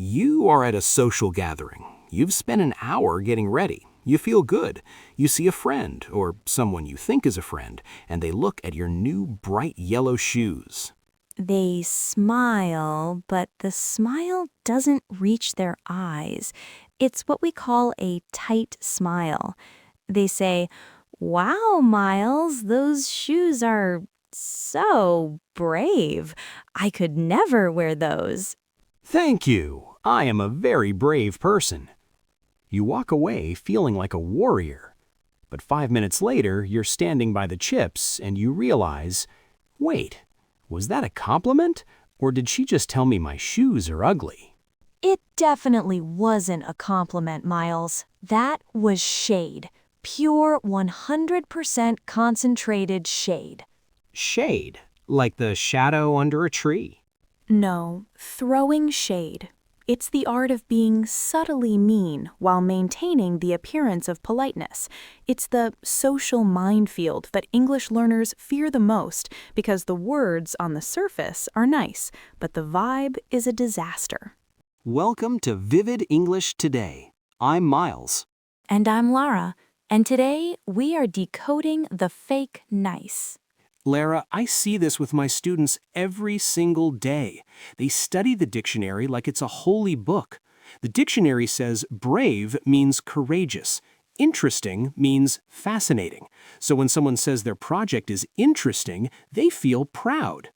You are at a social gathering. You've spent an hour getting ready. You feel good. You see a friend, or someone you think is a friend, and they look at your new bright yellow shoes. They smile, but the smile doesn't reach their eyes. It's what we call a tight smile. They say, "Wow, Miles, those shoes are so brave. I could never wear those." Thank you. I am a very brave person. You walk away feeling like a warrior. But 5 minutes later, you're standing by the chips and you realize, wait, was that a compliment? Or did she just tell me my shoes are ugly? It definitely wasn't a compliment, Miles. That was shade. Pure 100% concentrated shade. Shade, like the shadow under a tree. No, throwing shade. It's the art of being subtly mean while maintaining the appearance of politeness. It's the social minefield that English learners fear the most because the words on the surface are nice, but the vibe is a disaster. Welcome to Vivid English Today. I'm Miles. And I'm Larah, and today we are decoding the fake nice. Larah, I see this with my students every single day. They study the dictionary like it's a holy book. The dictionary says brave means courageous. Interesting means fascinating. So when someone says their project is interesting, they feel proud.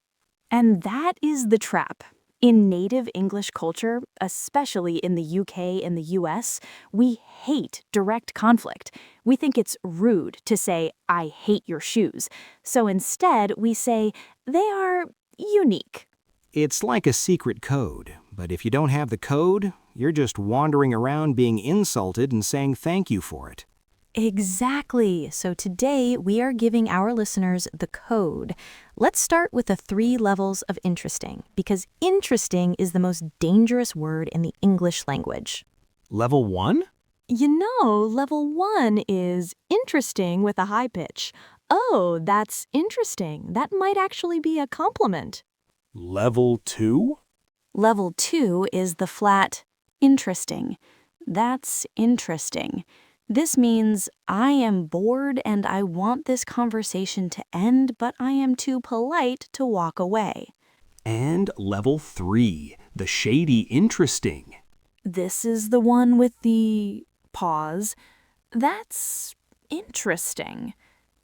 And that is the trap. In native English culture, especially in the UK and the US, we hate direct conflict. We think it's rude to say, "I hate your shoes." So instead, we say, "They are unique." It's like a secret code, but if you don't have the code, you're just wandering around being insulted and saying thank you for it. Exactly. So today we are giving our listeners the code. Let's start with the 3 levels of interesting, because interesting is the most dangerous word in the English language. Level 1? Level 1 is interesting with a high pitch. Oh, that's interesting. That might actually be a compliment. Level 2? Level 2 is the flat interesting. That's interesting. This means I am bored and I want this conversation to end, but I am too polite to walk away. And level 3, the shady interesting. This is the one with the pause. That's interesting.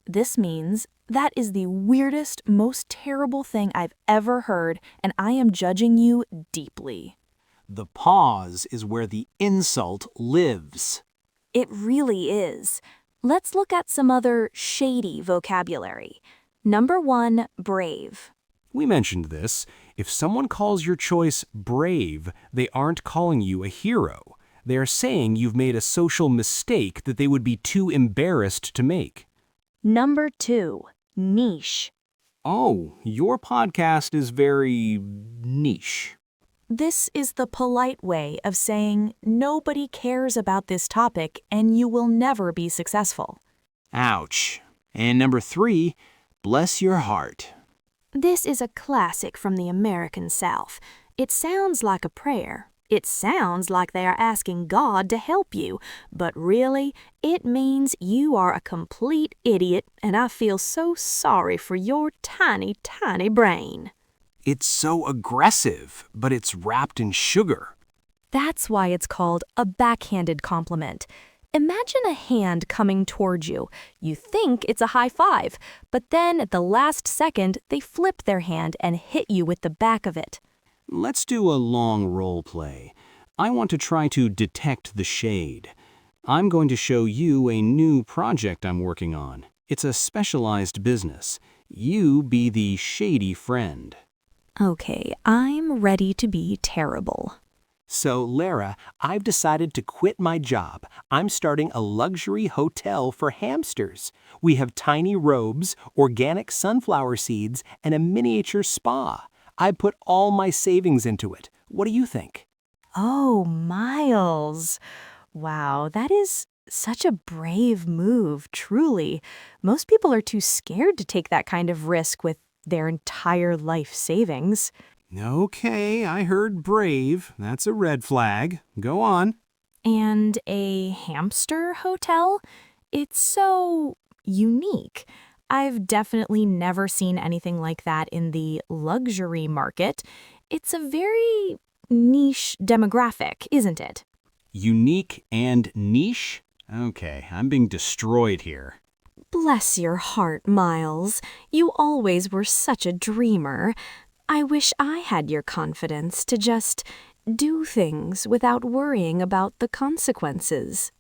This means that is the weirdest, most terrible thing I've ever heard, and I am judging you deeply. The pause is where the insult lives. It really is. Let's look at some other shady vocabulary. Number 1, brave. We mentioned this. If someone calls your choice brave, they aren't calling you a hero. They are saying you've made a social mistake that they would be too embarrassed to make. Number 2, niche. Oh, your podcast is very niche. This is the polite way of saying nobody cares about this topic and you will never be successful. Ouch. And number 3, bless your heart. This is a classic from the American South. It sounds like a prayer. It sounds like they are asking God to help you, but really, it means you are a complete idiot and I feel so sorry for your tiny, tiny brain. It's so aggressive, but it's wrapped in sugar. That's why it's called a backhanded compliment. Imagine a hand coming toward you. You think it's a high five, but then at the last second, they flip their hand and hit you with the back of it. Let's do a long role play. I want to try to detect the shade. I'm going to show you a new project I'm working on. It's a specialized business. You be the shady friend. Okay, I'm ready to be terrible. So, Larah, I've decided to quit my job. I'm starting a luxury hotel for hamsters. We have tiny robes, organic sunflower seeds, and a miniature spa. I put all my savings into it. What do you think? Oh, Miles. Wow, that is such a brave move, truly. Most people are too scared to take that kind of risk with their entire life savings. Okay, I heard brave. That's a red flag. Go on. And a hamster hotel? It's so unique. I've definitely never seen anything like that in the luxury market. It's a very niche demographic, isn't it? Unique and niche? Okay, I'm being destroyed here. Bless your heart, Miles. You always were such a dreamer. I wish I had your confidence to just do things without worrying about the consequences.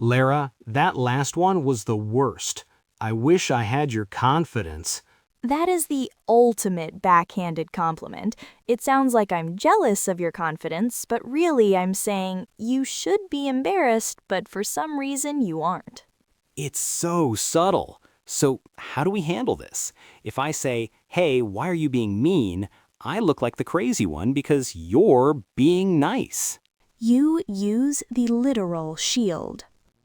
Larah, that last one was the worst. I wish I had your confidence. That is the ultimate backhanded compliment. It sounds like I'm jealous of your confidence, but really I'm saying you should be embarrassed, but for some reason you aren't. It's so subtle. So how do we handle this? If I say, hey, why are you being mean? I look like the crazy one because you're being nice. You use the literal shield.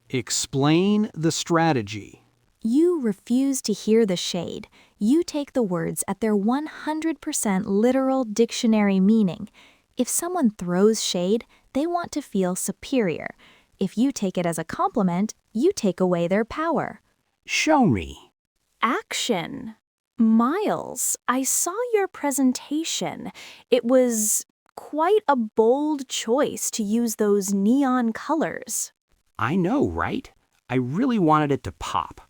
Explain the strategy. You refuse to hear the shade. You take the words at their 100% literal dictionary meaning. If someone throws shade, they want to feel superior. If you take it as a compliment, you take away their power. Show me. Action. Miles, I saw your presentation. It was quite a bold choice to use those neon colors. I know, right? I really wanted it to pop.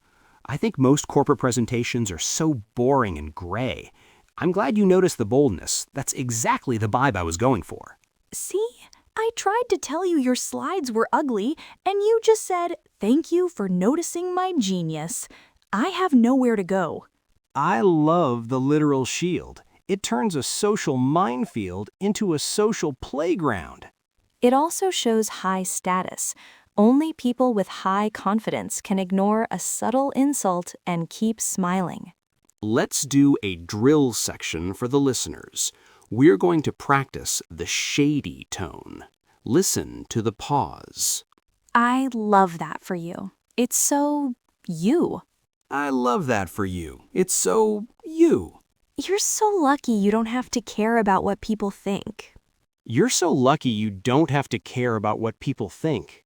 I think most corporate presentations are so boring and gray. I'm glad you noticed the boldness. That's exactly the vibe I was going for. See? I tried to tell you your slides were ugly, and you just said, "Thank you for noticing my genius." I have nowhere to go. I love the literal shield. It turns a social minefield into a social playground. It also shows high status. Only people with high confidence can ignore a subtle insult and keep smiling. Let's do a drill section for the listeners. We're going to practice the shady tone. Listen to the pause. I love that for you. It's so you. I love that for you. It's so you. You're so lucky you don't have to care about what people think. You're so lucky you don't have to care about what people think.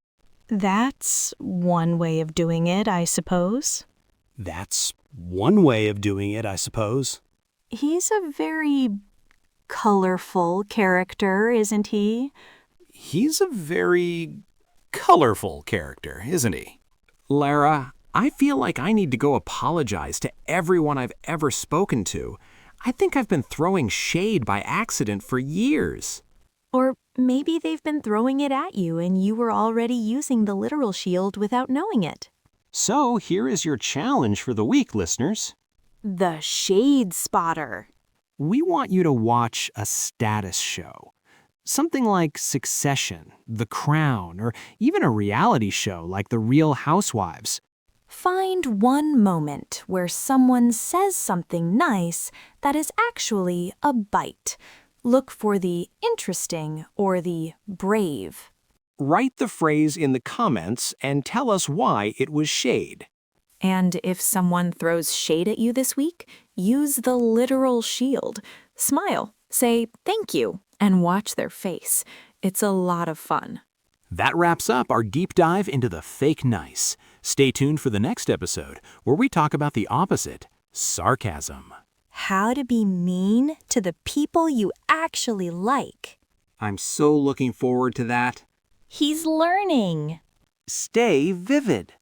That's one way of doing it, I suppose. That's one way of doing it, I suppose. He's a very colorful character, isn't he? He's a very colorful character, isn't he? Larah, I feel like I need to go apologize to everyone I've ever spoken to. I think I've been throwing shade by accident for years. Or maybe they've been throwing it at you and you were already using the literal shield without knowing it. So here is your challenge for the week, listeners. The Shade Spotter. We want you to watch a status show. Something like Succession, The Crown, or even a reality show like The Real Housewives. Find one moment where someone says something nice that is actually a bite. Look for the interesting or the brave. Write the phrase in the comments and tell us why it was shade. And if someone throws shade at you this week, use the literal shield. Smile, say thank you, and watch their face. It's a lot of fun. That wraps up our deep dive into the fake nice. Stay tuned for the next episode, where we talk about the opposite, sarcasm. How to be mean to the people you actually like. I'm so looking forward to that. He's learning. Stay vivid.